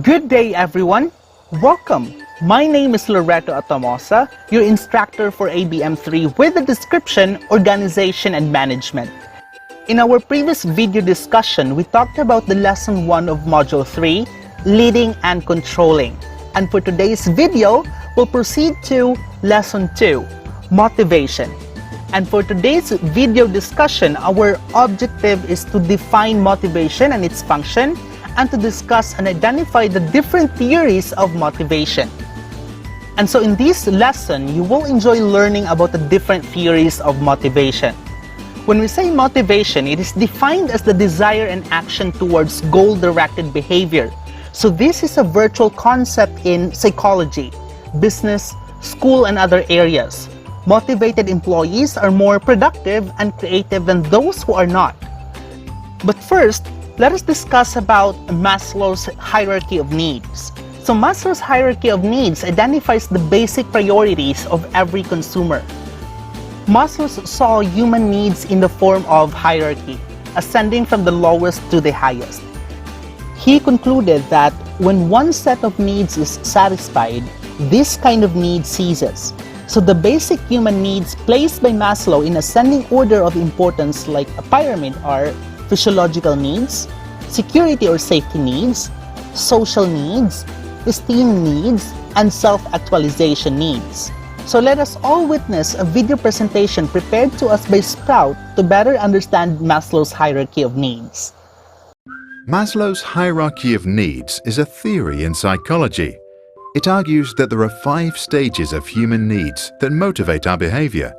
Good day, everyone. Welcome. My name is Loreto Atamosa, your instructor for ABM 3 with the description Organization and Management. In our previous video discussion, we talked about the lesson 1 of module 3, Leading and Controlling. And for today's video, we'll proceed to lesson 2, Motivation. And for today's video discussion, our objective is to define motivation and its function, and to discuss and identify the different theories of motivation. And so in this lesson, you will enjoy learning about the different theories of motivation. When we say motivation, it is defined as the desire and action towards goal-directed behavior. So this is a virtual concept in psychology, business, school, and other areas. Motivated employees are more productive and creative than those who are not. But first, let us discuss about Maslow's hierarchy of needs. So Maslow's hierarchy of needs identifies the basic priorities of every consumer. Maslow saw human needs in the form of hierarchy, ascending from the lowest to the highest. He concluded that when one set of needs is satisfied, this kind of need ceases. So the basic human needs placed by Maslow in ascending order of importance, like a pyramid, are physiological needs, security or safety needs, social needs, esteem needs, and self-actualization needs. So let us all witness a video presentation prepared to us by Sprout to better understand Maslow's hierarchy of needs. Maslow's hierarchy of needs is a theory in psychology. It argues that there are 5 stages of human needs that motivate our behavior.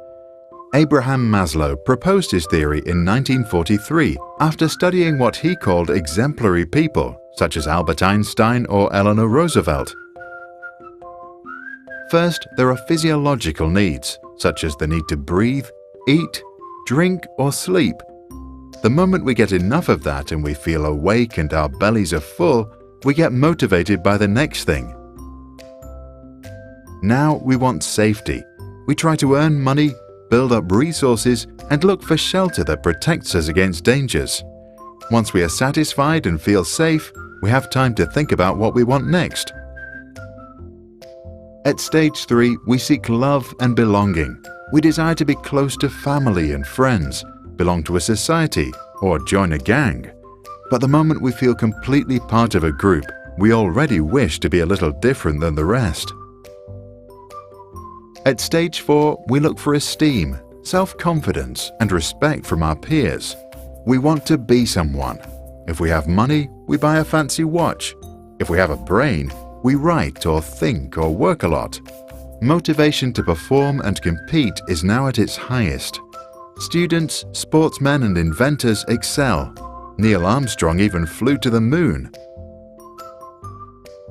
Abraham Maslow proposed his theory in 1943 after studying what he called exemplary people, such as Albert Einstein or Eleanor Roosevelt. First, there are physiological needs, such as the need to breathe, eat, drink, or sleep. The moment we get enough of that and we feel awake and our bellies are full, we get motivated by the next thing. Now we want safety. We try to earn money, build up resources, and look for shelter that protects us against dangers. Once we are satisfied and feel safe, we have time to think about what we want next. At stage 3, we seek love and belonging. We desire to be close to family and friends, belong to a society, or join a gang. But the moment we feel completely part of a group, we already wish to be a little different than the rest. At stage 4, we look for esteem, self-confidence, and respect from our peers. We want to be someone. If we have money, we buy a fancy watch. If we have a brain, we write or think or work a lot. Motivation to perform and compete is now at its highest. Students, sportsmen, and inventors excel. Neil Armstrong even flew to the moon.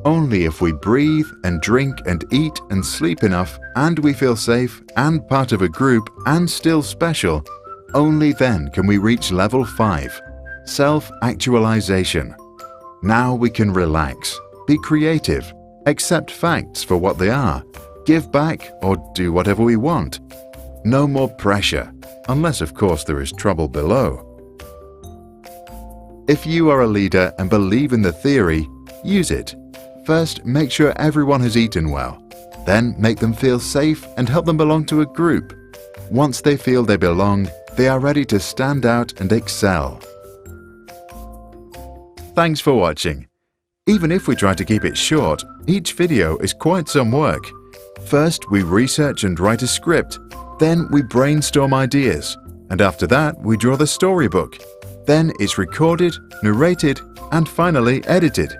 Only if we breathe and drink and eat and sleep enough, and we feel safe and part of a group and still special, only then can we reach level 5, self-actualization. Now we can relax, be creative, accept facts for what they are, give back or do whatever we want. No more pressure, unless of course there is trouble below. If you are a leader and believe in the theory, use it. First, make sure everyone has eaten well. Then make them feel safe and help them belong to a group. Once they feel they belong, they are ready to stand out and excel. Thanks for watching. Even if we try to keep it short, each video is quite some work. First, we research and write a script. Then we brainstorm ideas. And after that, we draw the storybook. Then it's recorded, narrated, and finally edited.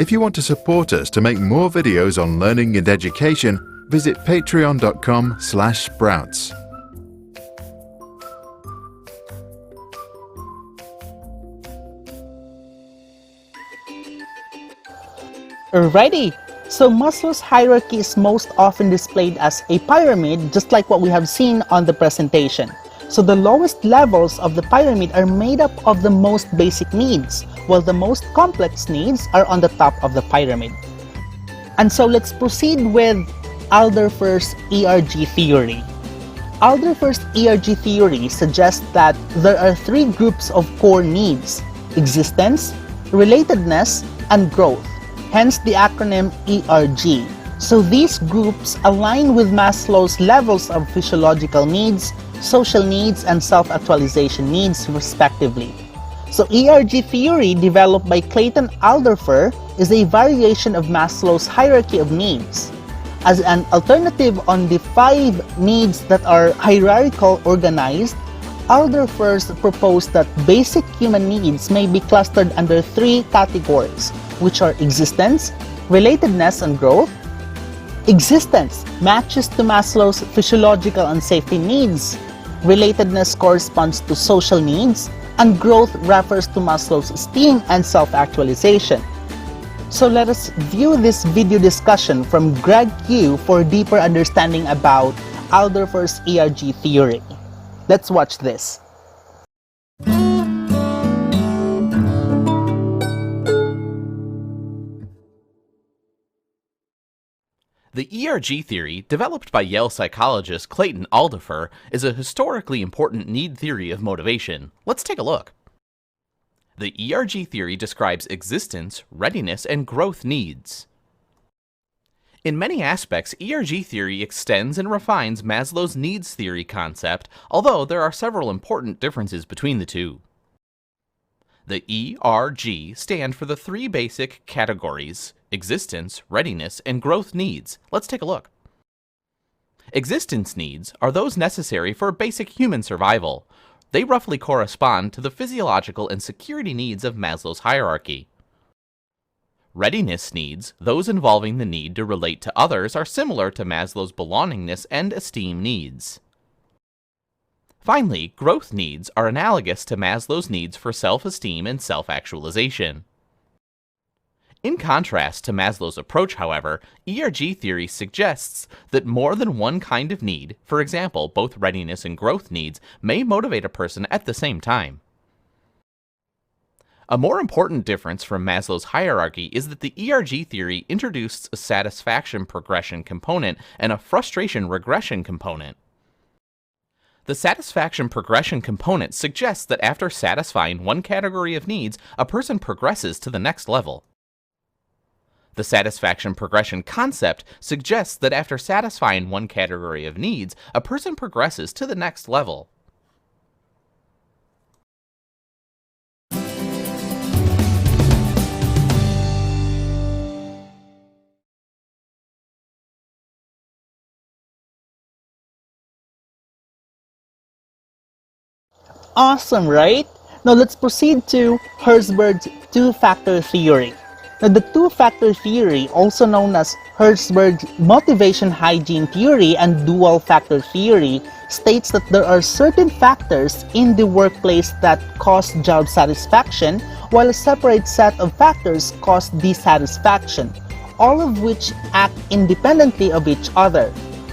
If you want to support us to make more videos on learning and education, visit patreon.com/sprouts. Alrighty, so Maslow's hierarchy is most often displayed as a pyramid, just like what we have seen on the presentation. So the lowest levels of the pyramid are made up of the most basic needs, while the most complex needs are on the top of the pyramid. And so let's proceed with Alder's ERG theory. Alder's ERG theory suggests that there are 3 groups of core needs: existence, relatedness, and growth. hence the acronym ERG. So these groups align with Maslow's levels of physiological needs, social needs, and self-actualization needs, respectively. So ERG theory, developed by Clayton Alder, is a variation of Maslow's hierarchy of needs. As an alternative on the 5 needs that are hierarchical organized, Alder first proposed that basic human needs may be clustered under 3 categories, which are existence, relatedness, and growth. Existence matches to Maslow's physiological and safety needs. Relatedness corresponds to social needs, and growth refers to Maslow's esteem and self-actualization. So let us view this video discussion from Greg Q for deeper understanding about Alder's ERG theory. Let's watch this. The ERG theory, developed by Yale psychologist Clayton Alder, is a historically important need theory of motivation. Let's take a look. The ERG theory describes existence, readiness, and growth needs. In many aspects, ERG theory extends and refines Maslow's needs theory concept, although there are several important differences between the two. The ERG stand for the 3 basic categories: existence, readiness, and growth needs. Let's take a look. Existence needs are those necessary for basic human survival. They roughly correspond to the physiological and security needs of Maslow's hierarchy. Readiness needs, those involving the need to relate to others, are similar to Maslow's belongingness and esteem needs. Finally, growth needs are analogous to Maslow's needs for self-esteem and self-actualization. In contrast to Maslow's approach, however, ERG theory suggests that more than one kind of need, for example, both readiness and growth needs, may motivate a person at the same time. A more important difference from Maslow's hierarchy is that the ERG theory introduced a satisfaction progression component and a frustration regression component. The satisfaction progression component suggests that after satisfying one category of needs, a person progresses to the next level. The satisfaction progression concept suggests that after satisfying one category of needs, a person progresses to the next level. Awesome, right? Now let's proceed to Herzberg's two-factor theory. Now the two-factor theory, also known as Herzberg's motivation hygiene theory and dual factor theory, states that there are certain factors in the workplace that cause job satisfaction, while a separate set of factors cause dissatisfaction, all of which act independently of each other.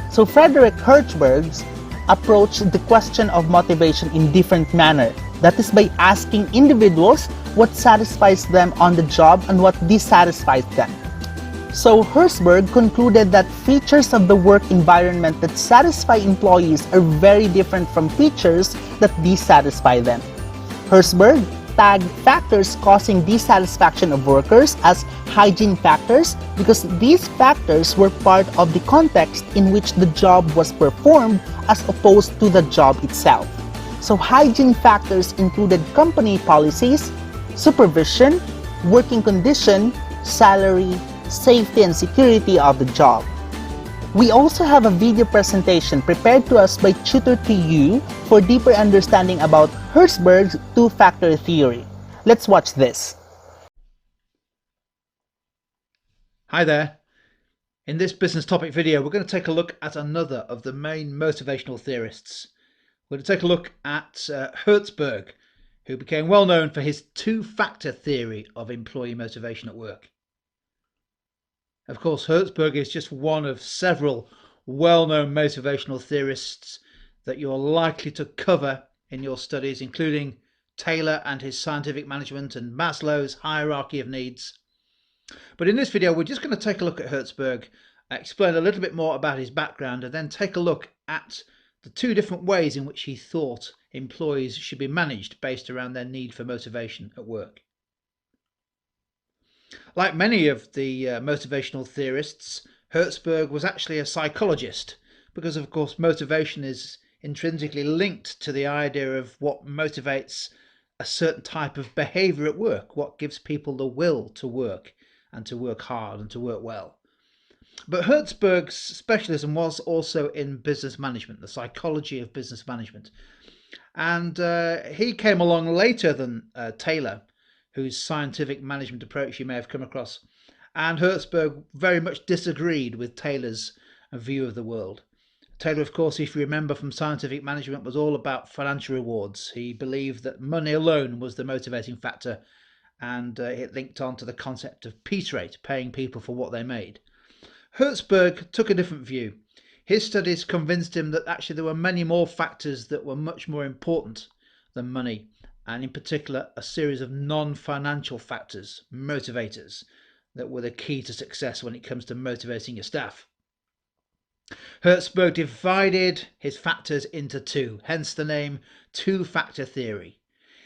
So Frederick Herzberg's approached the question of motivation in different manner. That is by asking individuals what satisfies them on the job and what dissatisfies them. So Herzberg concluded that features of the work environment that satisfy employees are very different from features that dissatisfy them. Herzberg tagged factors causing dissatisfaction of workers as hygiene factors because these factors were part of the context in which the job was performed as opposed to the job itself. So hygiene factors included company policies, supervision, working condition, salary, safety and security of the job. We also have a video presentation prepared to us by Tutor2U for deeper understanding about Herzberg's two-factor theory. Let's watch this. Hi there. In this business topic video, we're going to take a look at another of the main motivational theorists. We're going to take a look at Herzberg, who became well known for his two-factor theory of employee motivation at work. Of course, Herzberg is just one of several well-known motivational theorists that you're likely to cover in your studies, including Taylor and his scientific management and Maslow's hierarchy of needs. But in this video, we're just going to take a look at Herzberg, explain a little bit more about his background, and then take a look at the two different ways in which he thought employees should be managed based around their need for motivation at work. Like many of the motivational theorists, Hertzberg was actually a psychologist because, of course, motivation is intrinsically linked to the idea of what motivates a certain type of behavior at work, what gives people the will to work and to work hard and to work well. But Hertzberg's specialism was also in business management, the psychology of business management. And he came along later than Taylor, whose scientific management approach you may have come across. And Hertzberg very much disagreed with Taylor's view of the world. Taylor, of course, if you remember from scientific management, was all about financial rewards. He believed that money alone was the motivating factor, and it linked on to the concept of piece rate, paying people for what they made. Hertzberg took a different view. His studies convinced him that actually there were many more factors that were much more important than money, and in particular a series of non-financial factors, motivators, that were the key to success when it comes to motivating your staff. Hertzberg divided his factors into two, hence the name two-factor theory.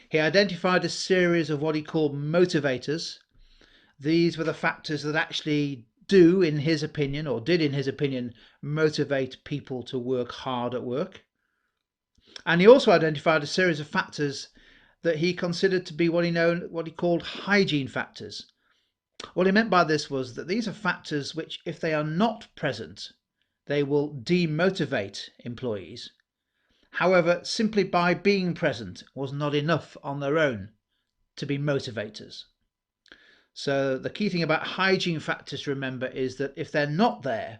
He identified a series of what he called motivators. These were the factors that actually did in his opinion, motivate people to work hard at work. And he also identified a series of factors that he considered to be what he called hygiene factors. What he meant by this was that these are factors which, if they are not present, they will demotivate employees. However, simply by being present was not enough on their own to be motivators. So the key thing about hygiene factors to remember is that if they're not there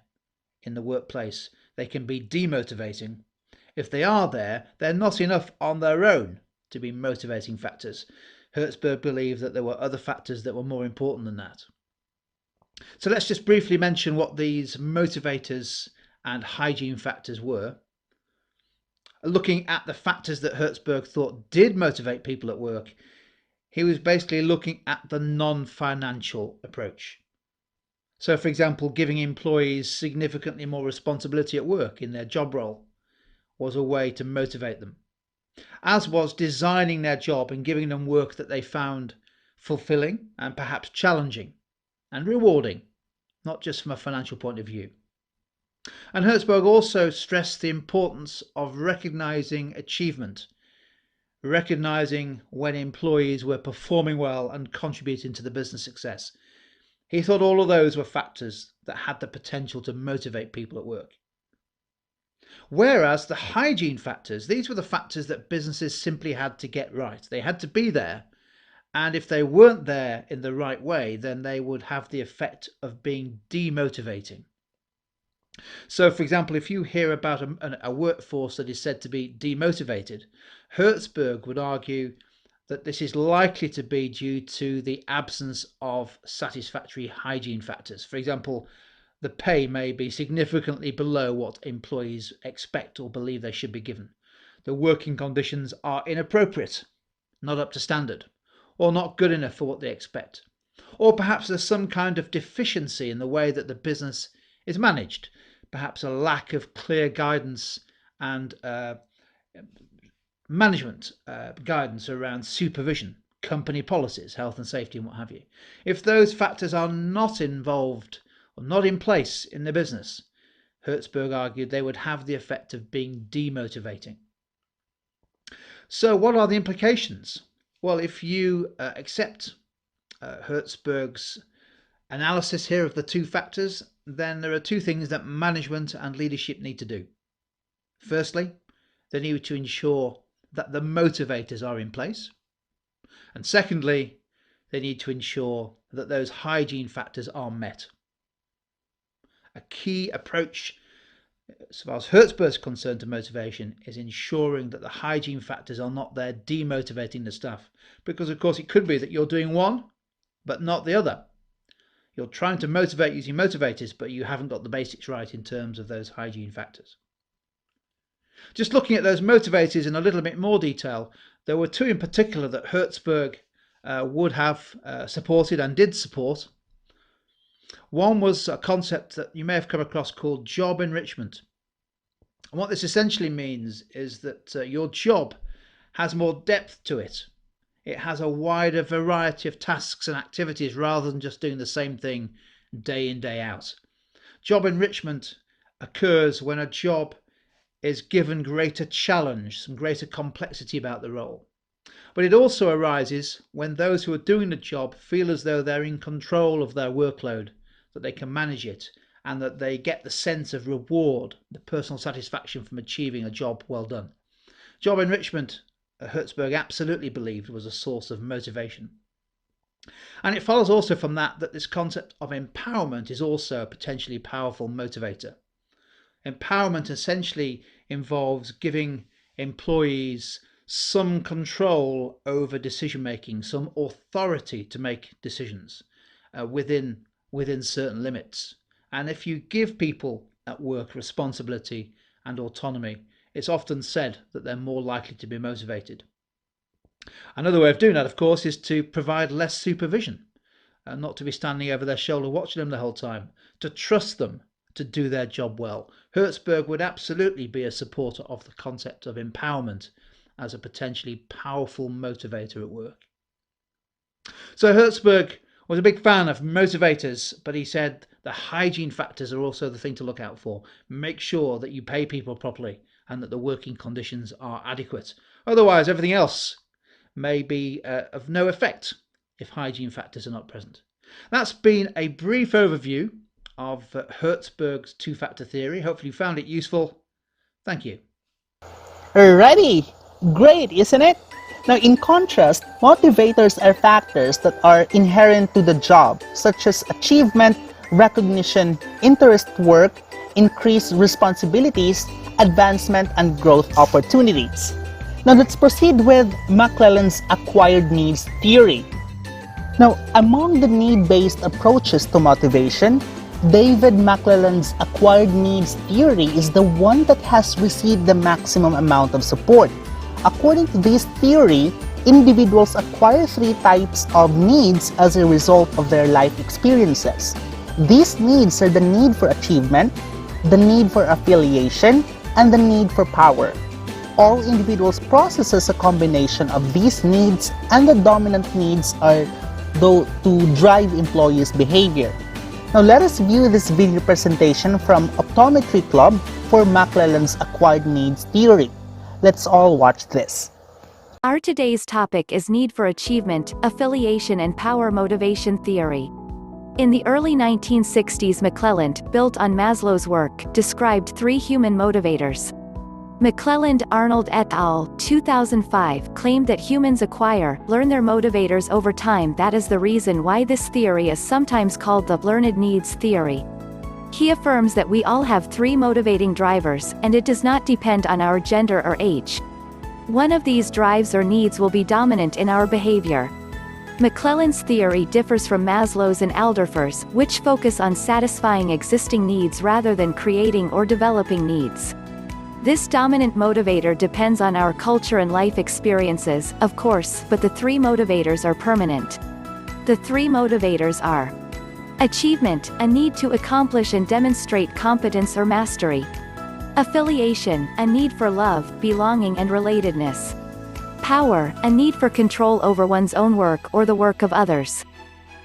in the workplace, they can be demotivating. If they are there, they're not enough on their own to be motivating factors. Hertzberg believed that there were other factors that were more important than that. So let's just briefly mention what these motivators and hygiene factors were. Looking at the factors that Hertzberg thought did motivate people at work, he was basically looking at the non-financial approach. So, for example, giving employees significantly more responsibility at work in their job role was a way to motivate them, as was designing their job and giving them work that they found fulfilling and perhaps challenging and rewarding, not just from a financial point of view. And Hertzberg also stressed the importance of recognizing achievement, recognizing when employees were performing well and contributing to the business success. He thought all of those were factors that had the potential to motivate people at work. Whereas the hygiene factors, these were the factors that businesses simply had to get right. They had to be there, and if they weren't there in the right way, then they would have the effect of being demotivating. So, for example, if you hear about a workforce that is said to be demotivated, Hertzberg would argue that this is likely to be due to the absence of satisfactory hygiene factors. For example, the pay may be significantly below what employees expect or believe they should be given. The working conditions are inappropriate, not up to standard, or not good enough for what they expect. Or perhaps there's some kind of deficiency in the way that the business is managed, perhaps a lack of clear guidance and management guidance around supervision, company policies, health and safety and what have you. If those factors are not involved or not in place in the business, Hertzberg argued they would have the effect of being demotivating. So what are the implications? Well, if you accept Hertzberg's analysis here of the two factors, then there are two things that management and leadership need to do. Firstly, they need to ensure that the motivators are in place. And secondly, they need to ensure that those hygiene factors are met. A key approach, as far as Hertzberg is concerned, to motivation is ensuring that the hygiene factors are not there demotivating the staff. Because, of course, it could be that you're doing one, but not the other. You're trying to motivate using motivators, but you haven't got the basics right in terms of those hygiene factors. Just looking at those motivators in a little bit more detail, there were two in particular that Hertzberg would have supported and did support. One was a concept that you may have come across called job enrichment. And what this essentially means is that your job has more depth to it. It has a wider variety of tasks and activities rather than just doing the same thing day in, day out. Job enrichment occurs when a job is given greater challenge, some greater complexity about the role. But it also arises when those who are doing the job feel as though they're in control of their workload, that they can manage it, and that they get the sense of reward, the personal satisfaction from achieving a job well done. Job enrichment, Hertzberg absolutely believed, was a source of motivation. And it follows also from that this concept of empowerment is also a potentially powerful motivator. Empowerment essentially involves giving employees some control over decision making, some authority to make decisions within certain limits. And if you give people at work responsibility and autonomy, it's often said that they're more likely to be motivated. Another way of doing that, of course, is to provide less supervision, and not to be standing over their shoulder watching them the whole time, to trust them to do their job well. Hertzberg would absolutely be a supporter of the concept of empowerment as a potentially powerful motivator at work. So Hertzberg was a big fan of motivators, but he said the hygiene factors are also the thing to look out for. Make sure that you pay people properly and that the working conditions are adequate. Otherwise, everything else may be of no effect if hygiene factors are not present. That's been a brief overview of Hertzberg's two-factor theory. Hopefully you found it useful. Thank you. Alrighty, great, isn't it? Now, in contrast, motivators are factors that are inherent to the job, such as achievement, recognition, interest work, increased responsibilities, advancement, and growth opportunities. Now, let's proceed with McClelland's acquired needs theory. Now, among the need-based approaches to motivation, David McClelland's acquired needs theory is the one that has received the maximum amount of support. According to this theory, individuals acquire three types of needs as a result of their life experiences. These needs are the need for achievement, the need for affiliation, and the need for power. All individuals processes a combination of these needs, and the dominant needs are to drive employees' behavior. Now let us view this video presentation from Optometry Club for McClelland's acquired needs theory. Let's all watch this. Our today's topic is need for achievement, affiliation and power motivation theory. In the early 1960s, McClelland, built on Maslow's work, described three human motivators. McClelland, Arnold et al., 2005, claimed that humans learn their motivators over time. That is the reason why this theory is sometimes called the learned needs theory. He affirms that we all have three motivating drivers, and it does not depend on our gender or age. One of these drives or needs will be dominant in our behavior. McClelland's theory differs from Maslow's and Alder's, which focus on satisfying existing needs rather than creating or developing needs. This dominant motivator depends on our culture and life experiences, of course, but the three motivators are permanent. The three motivators are: achievement, a need to accomplish and demonstrate competence or mastery; affiliation, a need for love, belonging and relatedness; power, a need for control over one's own work or the work of others.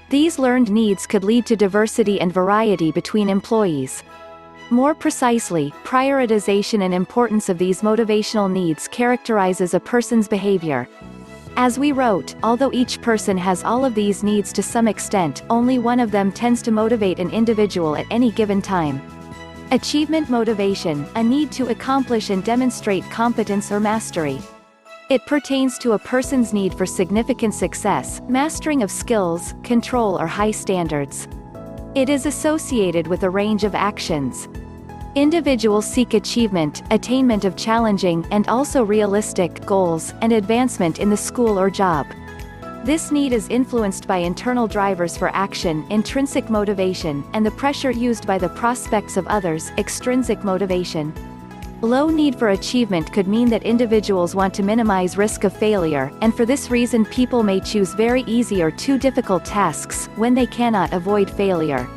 These learned needs could lead to diversity and variety between employees. More precisely, prioritization and importance of these motivational needs characterizes a person's behavior. As we wrote, although each person has all of these needs to some extent, only one of them tends to motivate an individual at any given time. Achievement motivation, a need to accomplish and demonstrate competence or mastery. It pertains to a person's need for significant success, mastering of skills, control or high standards. It is associated with a range of actions. Individuals seek achievement, attainment of challenging, and also realistic, goals, and advancement in the school or job. This need is influenced by internal drivers for action, intrinsic motivation, and the pressure used by the prospects of others, extrinsic motivation. Low need for achievement could mean that individuals want to minimize risk of failure, and for this reason people may choose very easy or too difficult tasks, when they cannot avoid failure.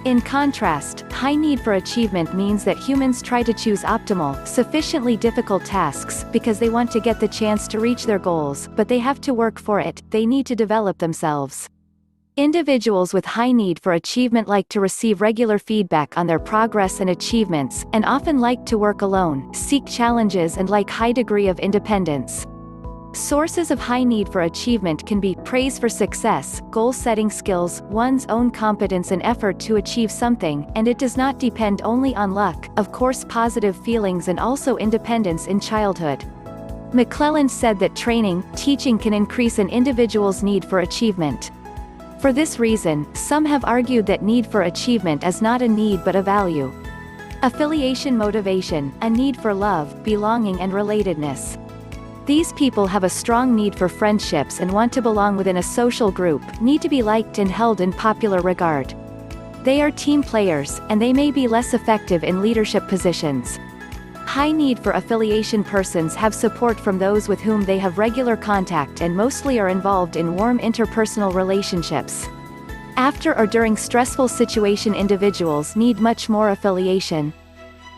In contrast, high need for achievement means that humans try to choose optimal, sufficiently difficult tasks because they want to get the chance to reach their goals, but they have to work for it, they need to develop themselves. Individuals with high need for achievement like to receive regular feedback on their progress and achievements, and often like to work alone, seek challenges and like high degree of independence. Sources of high need for achievement can be praise for success, goal-setting skills, one's own competence and effort to achieve something, and it does not depend only on luck, of course positive feelings and also independence in childhood. McClelland said that training, teaching can increase an individual's need for achievement. For this reason, some have argued that need for achievement is not a need but a value. Affiliation motivation, a need for love, belonging and relatedness. These people have a strong need for friendships and want to belong within a social group, need to be liked and held in popular regard. They are team players, and they may be less effective in leadership positions. High need for affiliation persons have support from those with whom they have regular contact and mostly are involved in warm interpersonal relationships. After or during stressful situation individuals need much more affiliation.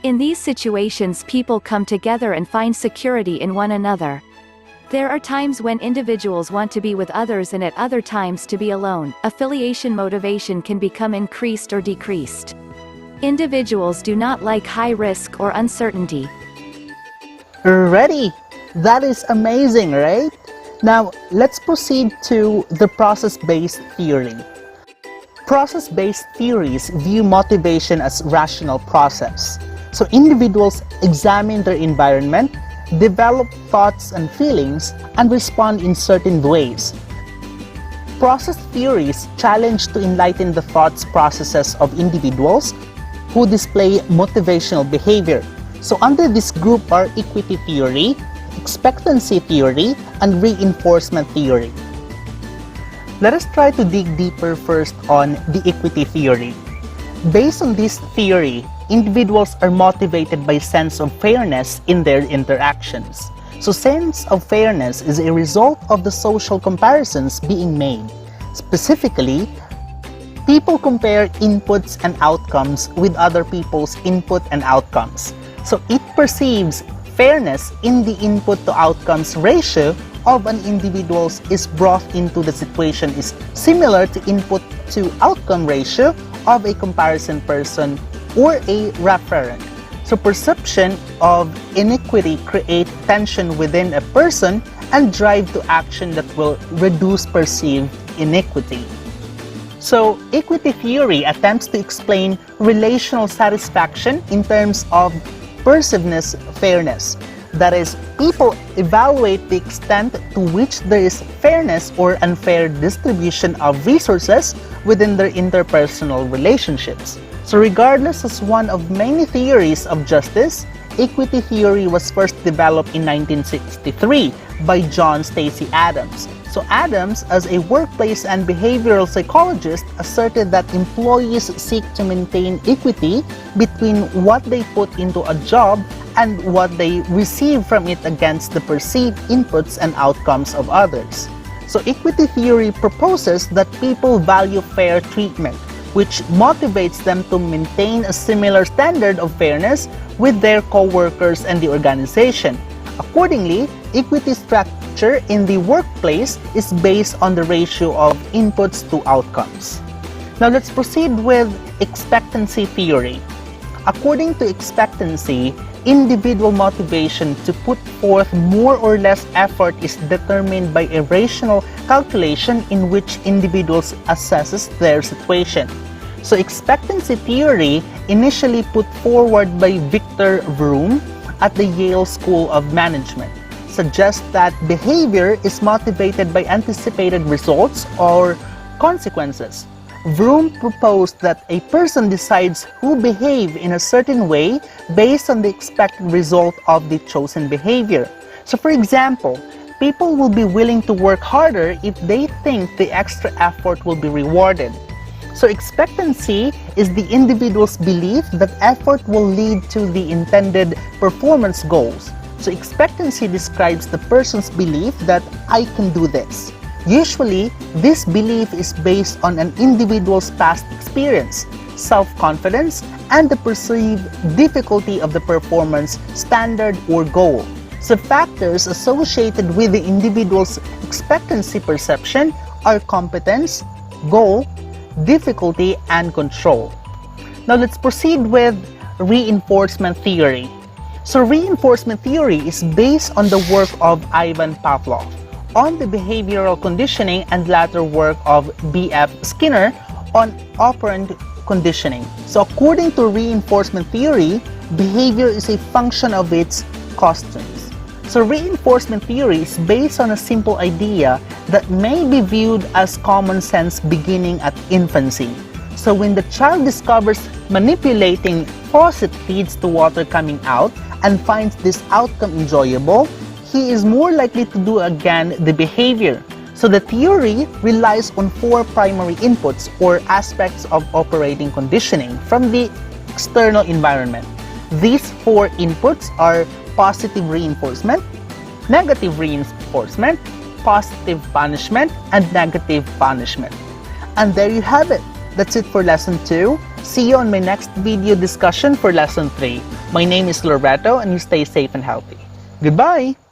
In these situations people come together and find security in one another. There are times when individuals want to be with others and at other times to be alone. Affiliation motivation can become increased or decreased. Individuals do not like high risk or uncertainty. Ready? That is amazing, right? Now, let's proceed to the process-based theory. Process-based theories view motivation as rational process. So individuals examine their environment, develop thoughts and feelings, and respond in certain ways. Process theories challenge to enlighten the thoughts processes of individuals who display motivational behavior. So under this group are equity theory, expectancy theory, and reinforcement theory. Let us try to dig deeper first on the equity theory. Based on this theory, individuals are motivated by sense of fairness in their interactions. So sense of fairness is a result of the social comparisons being made. Specifically, people compare inputs and outcomes with other people's input and outcomes. So it perceives fairness in the input to outcomes ratio of an individual's is brought into the situation is similar to input to outcome ratio of a comparison person or a referent. So perception of inequity creates tension within a person and drive to action that will reduce perceived inequity. So equity theory attempts to explain relational satisfaction in terms of perceivedness fairness. That is, people evaluate the extent to which there is fairness or unfair distribution of resources within their interpersonal relationships. So regardless as one of many theories of justice, equity theory was first developed in 1963 by John Stacey Adams. So Adams, as a workplace and behavioral psychologist, asserted that employees seek to maintain equity between what they put into a job and what they receive from it against the perceived inputs and outcomes of others. So equity theory proposes that people value fair treatment, which motivates them to maintain a similar standard of fairness with their co-workers and the organization. Accordingly, equity structure in the workplace is based on the ratio of inputs to outcomes. Now let's proceed with expectancy theory. According to expectancy, individual motivation to put forth more or less effort is determined by a rational calculation in which individuals assesses their situation. So expectancy theory, initially put forward by Victor Vroom at the Yale School of Management, suggests that behavior is motivated by anticipated results or consequences. Vroom proposed that a person decides who behave in a certain way based on the expected result of the chosen behavior. So for example, people will be willing to work harder if they think the extra effort will be rewarded. So expectancy is the individual's belief that effort will lead to the intended performance goals. So expectancy describes the person's belief that I can do this. Usually, this belief is based on an individual's past experience. self-confidence, and the perceived difficulty of the performance standard or goal. So factors associated with the individual's expectancy perception are competence, goal, difficulty, and control. Now let's proceed with reinforcement theory. So reinforcement theory is based on the work of Ivan Pavlov, on the behavioral conditioning, and latter work of B.F. Skinner on operant conditioning. So according to reinforcement theory, behavior is a function of its customs. So reinforcement theory is based on a simple idea that may be viewed as common sense beginning at infancy. So when the child discovers manipulating faucet leads to water coming out and finds this outcome enjoyable, he is more likely to do again the behavior. So the theory relies on 4 primary inputs or aspects of operating conditioning from the external environment. These 4 inputs are positive reinforcement, negative reinforcement, positive punishment, and negative punishment. And there you have it. That's it for lesson 2. See you on my next video discussion for lesson 3. My name is Loreto, and you stay safe and healthy. Goodbye!